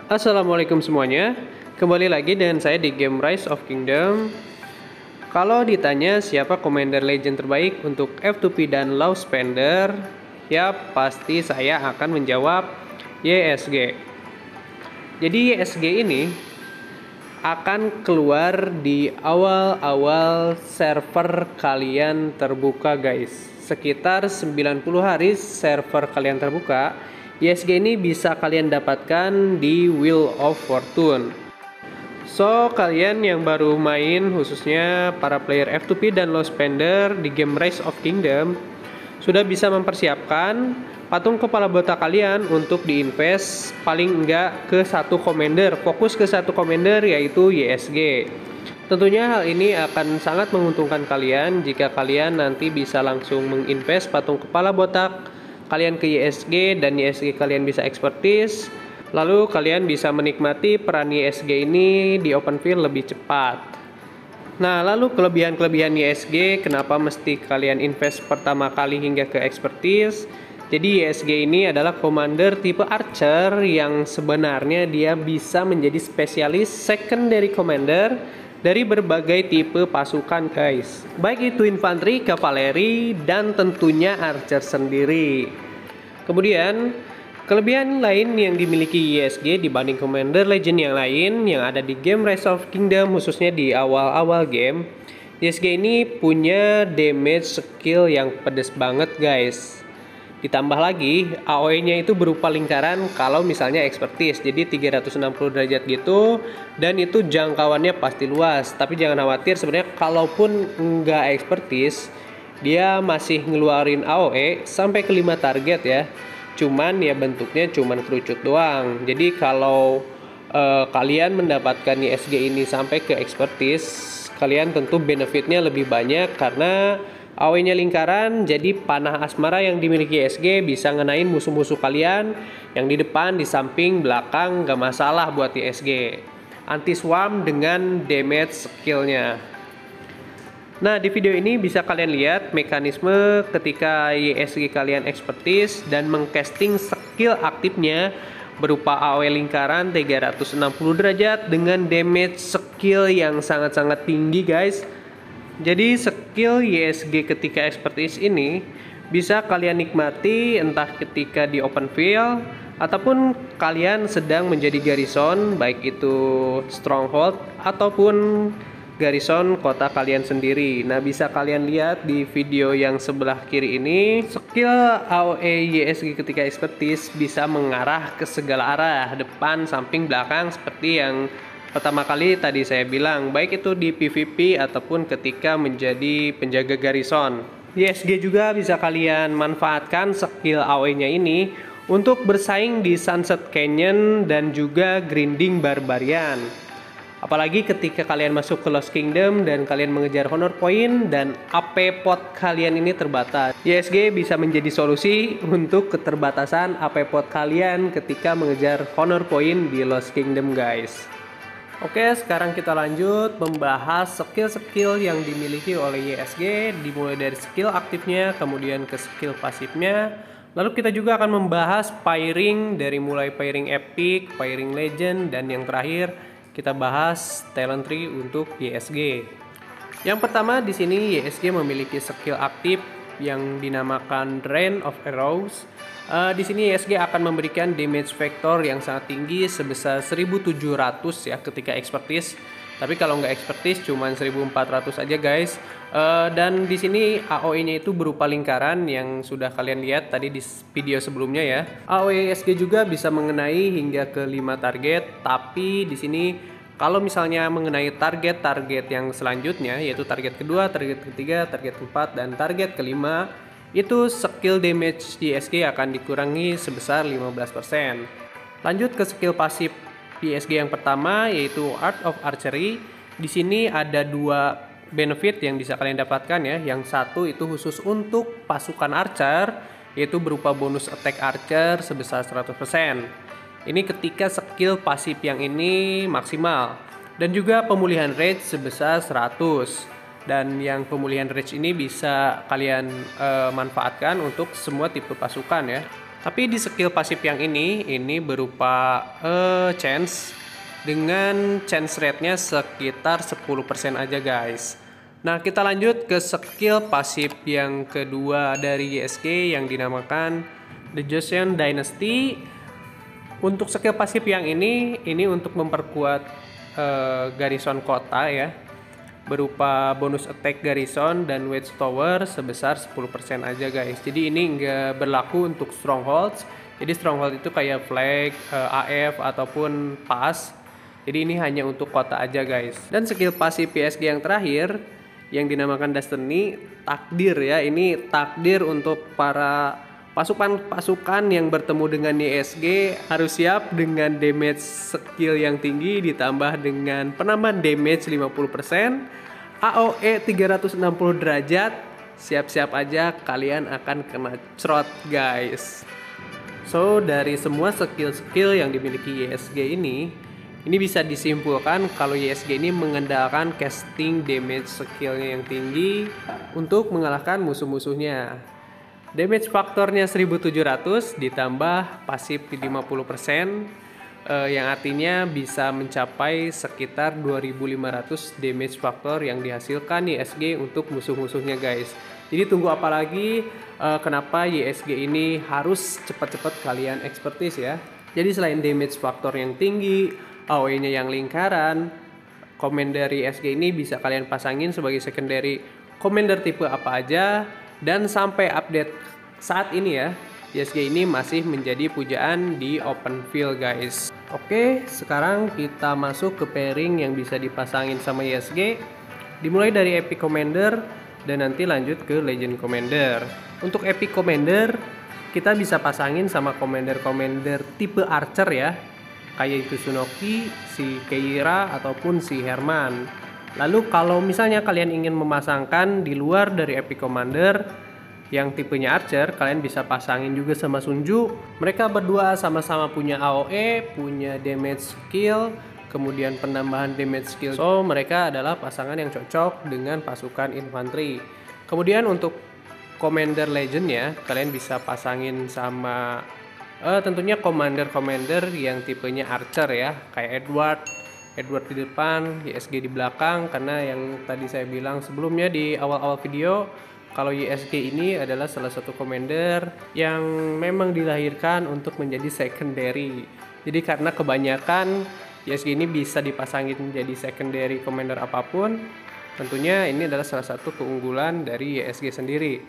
Assalamualaikum semuanya, kembali lagi dengan saya di game Rise of Kingdom. Kalau ditanya siapa Commander Legend terbaik untuk F2P dan Low Spender, ya pasti saya akan menjawab YSG. Jadi YSG ini akan keluar di awal-awal server kalian terbuka guys. Sekitar 90 hari server kalian terbuka, YSG ini bisa kalian dapatkan di Wheel of Fortune. So, kalian yang baru main, khususnya para player F2P dan low spender di game Rise of Kingdom, sudah bisa mempersiapkan patung kepala botak kalian untuk diinvest paling enggak ke satu commander, fokus ke satu commander yaitu YSG. Tentunya hal ini akan sangat menguntungkan kalian jika kalian nanti bisa langsung menginvest patung kepala botak kalian ke YSG dan YSG kalian bisa expertise, lalu kalian bisa menikmati peran YSG ini di open field lebih cepat. Nah, lalu kelebihan-kelebihan YSG kenapa mesti kalian invest pertama kali hingga ke expertise? Jadi YSG ini adalah commander tipe archer yang sebenarnya dia bisa menjadi spesialis secondary commander dari berbagai tipe pasukan guys, baik itu infanteri, kavaleri, dan tentunya archer sendiri. Kemudian kelebihan lain yang dimiliki YSG dibanding Commander Legend yang lain yang ada di game Rise of Kingdom, khususnya di awal-awal game, YSG ini punya damage skill yang pedes banget guys. Ditambah lagi AOE-nya itu berupa lingkaran kalau misalnya expertise, jadi 360 derajat gitu, dan itu jangkauannya pasti luas. Tapi jangan khawatir, sebenarnya kalaupun nggak expertise, dia masih ngeluarin AOE sampai ke 5 target ya. Cuman ya bentuknya cuman kerucut doang. Jadi kalau kalian mendapatkan YSG ini sampai ke expertise, kalian tentu benefitnya lebih banyak karena AOE-nya lingkaran, jadi panah asmara yang dimiliki YSG bisa ngenain musuh-musuh kalian yang di depan, di samping, belakang, gak masalah buat YSG. Anti-swarm dengan damage skillnya. Nah, di video ini bisa kalian lihat mekanisme ketika YSG kalian expertise dan mengcasting skill aktifnya berupa AOE lingkaran 360 derajat dengan damage skill yang sangat-sangat tinggi guys. Jadi skill YSG ketika expertise ini bisa kalian nikmati entah ketika di open field ataupun kalian sedang menjadi garrison, baik itu stronghold ataupun garrison kota kalian sendiri. Nah, bisa kalian lihat di video yang sebelah kiri ini, skill AOE YSG ketika expertise bisa mengarah ke segala arah, depan, samping, belakang, seperti yang pertama kali tadi saya bilang, baik itu di PvP ataupun ketika menjadi penjaga garrison. YSG juga bisa kalian manfaatkan skill AOE-nya ini untuk bersaing di Sunset Canyon dan juga Grinding Barbarian. Apalagi ketika kalian masuk ke Lost Kingdom dan kalian mengejar honor point dan AP pot kalian ini terbatas. YSG bisa menjadi solusi untuk keterbatasan AP pot kalian ketika mengejar honor point di Lost Kingdom guys. Oke, sekarang kita lanjut membahas skill-skill yang dimiliki oleh YSG, dimulai dari skill aktifnya, kemudian ke skill pasifnya. Lalu kita juga akan membahas pairing, dari mulai pairing epic, pairing legend, dan yang terakhir kita bahas talent tree untuk YSG. Yang pertama di sini YSG memiliki skill aktif yang dinamakan Rain of Arrows. Di sini YSG akan memberikan damage vector yang sangat tinggi sebesar 1700 ya ketika expertise. Tapi kalau nggak expertise cuma 1400 aja guys. Dan di sini AOE-nya itu berupa lingkaran yang sudah kalian lihat tadi di video sebelumnya ya. AOE YSG juga bisa mengenai hingga ke 5 target, tapi di sini kalau misalnya mengenai target-target yang selanjutnya, yaitu target kedua, target ketiga, target keempat, dan target kelima, itu skill damage YSG akan dikurangi sebesar 15%. Lanjut ke skill pasif YSG yang pertama, yaitu Art of Archery. Di sini ada dua benefit yang bisa kalian dapatkan ya. Yang satu itu khusus untuk pasukan archer, yaitu berupa bonus attack archer sebesar 100%. Ini ketika skill pasif yang ini maksimal. Dan juga pemulihan rage sebesar 100. Dan yang pemulihan rage ini bisa kalian manfaatkan untuk semua tipe pasukan ya. Tapi di skill pasif yang ini berupa chance dengan chance rate-nya sekitar 10% aja guys. Nah, kita lanjut ke skill pasif yang kedua dari YSG yang dinamakan The Joseon Dynasty. Untuk skill pasif yang ini untuk memperkuat garrison kota ya, berupa bonus attack garrison dan wedge tower sebesar 10% aja guys. Jadi ini nggak berlaku untuk strongholds. Jadi stronghold itu kayak flag, AF ataupun pass. Jadi ini hanya untuk kota aja guys. Dan skill pasif PSG yang terakhir yang dinamakan Destiny, takdir ya. Ini takdir untuk para pasukan yang bertemu dengan YSG harus siap dengan damage skill yang tinggi ditambah dengan penambahan damage 50%, AOE 360 derajat. Siap-siap aja kalian akan kena crot guys. So dari semua skill-skill yang dimiliki YSG ini bisa disimpulkan kalau YSG ini mengandalkan casting damage skillnya yang tinggi untuk mengalahkan musuh-musuhnya. Damage faktornya 1700 ditambah pasif 50%, yang artinya bisa mencapai sekitar 2500 damage faktor yang dihasilkan YSG untuk musuh-musuhnya guys. Jadi tunggu apa lagi, kenapa YSG ini harus cepat-cepat kalian expertise ya. Jadi selain damage faktor yang tinggi, AOE-nya yang lingkaran, commander YSG ini bisa kalian pasangin sebagai secondary commander tipe apa aja. Dan sampai update saat ini ya, YSG ini masih menjadi pujaan di open field guys. Oke, sekarang kita masuk ke pairing yang bisa dipasangin sama YSG. Dimulai dari Epic Commander dan nanti lanjut ke Legend Commander. Untuk Epic Commander kita bisa pasangin sama commander tipe Archer ya, kayak itu Tsunoki, si Keira ataupun si Herman. Lalu kalau misalnya kalian ingin memasangkan di luar dari Epic Commander yang tipenya Archer, kalian bisa pasangin juga sama Sunju. Mereka berdua sama-sama punya AOE, punya damage skill, kemudian penambahan damage skill. So mereka adalah pasangan yang cocok dengan pasukan infanteri. Kemudian untuk Commander Legend ya, kalian bisa pasangin sama tentunya commander yang tipenya Archer ya, kayak Edward di depan, YSG di belakang. Karena yang tadi saya bilang sebelumnya di awal-awal video, kalau YSG ini adalah salah satu commander yang memang dilahirkan untuk menjadi secondary. Jadi karena kebanyakan YSG ini bisa dipasangin menjadi secondary commander apapun, tentunya ini adalah salah satu keunggulan dari YSG sendiri.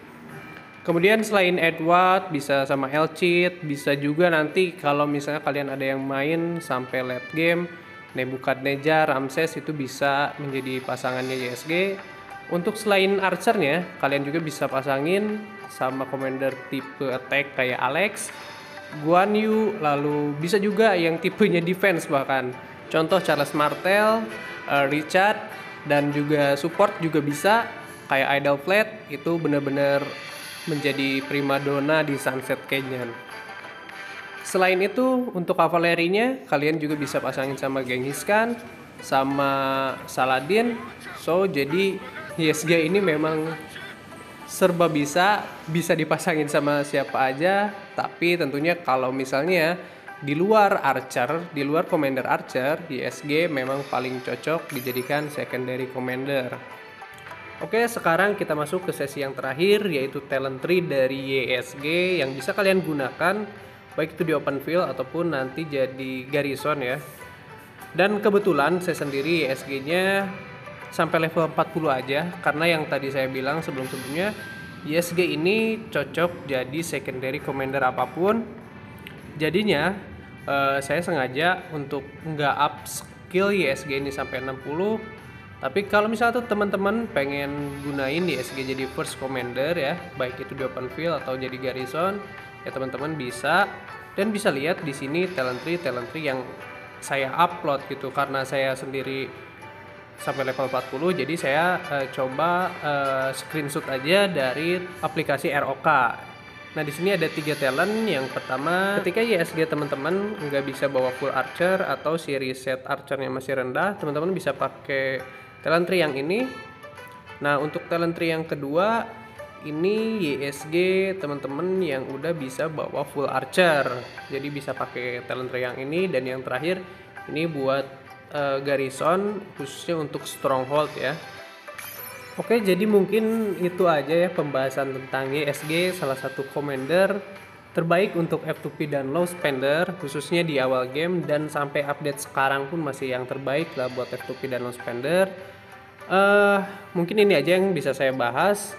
Kemudian selain Edward bisa sama Elchid, bisa juga nanti kalau misalnya kalian ada yang main sampai late game, Nebukadnezar, Ramses itu bisa menjadi pasangannya YSG. Untuk selain Archernya, kalian juga bisa pasangin sama commander tipe attack kayak Alex, Guan Yu, lalu bisa juga yang tipenya defense bahkan. Contoh Charles Martel, Richard, dan juga support juga bisa kayak Idle Flat. Itu benar-benar menjadi primadona di Sunset Canyon. Selain itu untuk kavalerinya kalian juga bisa pasangin sama Genghis Khan, sama Saladin. So jadi YSG ini memang serba bisa dipasangin sama siapa aja. Tapi tentunya kalau misalnya di luar Archer, di luar Commander Archer, YSG memang paling cocok dijadikan secondary commander. Oke, sekarang kita masuk ke sesi yang terakhir, yaitu talent tree dari YSG yang bisa kalian gunakan baik itu di open field ataupun nanti jadi garrison ya. Dan kebetulan saya sendiri YSG-nya sampai level 40 aja, karena yang tadi saya bilang sebelum-sebelumnya YSG ini cocok jadi secondary commander apapun. Jadinya saya sengaja untuk nggak up skill YSG ini sampai 60. Tapi kalau misalnya tuh teman-teman pengen gunain YSG jadi first commander ya, baik itu di open field atau jadi garrison, ya teman-teman bisa. Dan bisa lihat di sini talent tree yang saya upload gitu, karena saya sendiri sampai level 40, jadi saya coba screenshot aja dari aplikasi ROK. Nah di sini ada 3 talent. Yang pertama, ketika YSG teman-teman nggak bisa bawa full archer atau si reset archernya masih rendah, teman-teman bisa pakai talent tree yang ini. Nah untuk talent tree yang kedua, ini YSG teman-teman yang udah bisa bawa full archer, jadi bisa pakai talent yang ini. Dan yang terakhir ini buat garrison khususnya untuk stronghold ya. Oke, jadi mungkin itu aja ya pembahasan tentang YSG, salah satu commander terbaik untuk F2P dan low spender khususnya di awal game, dan sampai update sekarang pun masih yang terbaik lah buat F2P dan low spender. Mungkin ini aja yang bisa saya bahas.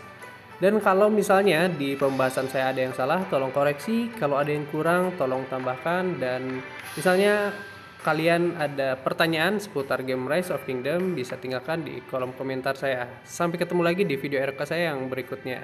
Dan kalau misalnya di pembahasan saya ada yang salah, tolong koreksi. Kalau ada yang kurang, tolong tambahkan. Dan misalnya kalian ada pertanyaan seputar game Rise of Kingdom, bisa tinggalkan di kolom komentar saya. Sampai ketemu lagi di video RK saya yang berikutnya.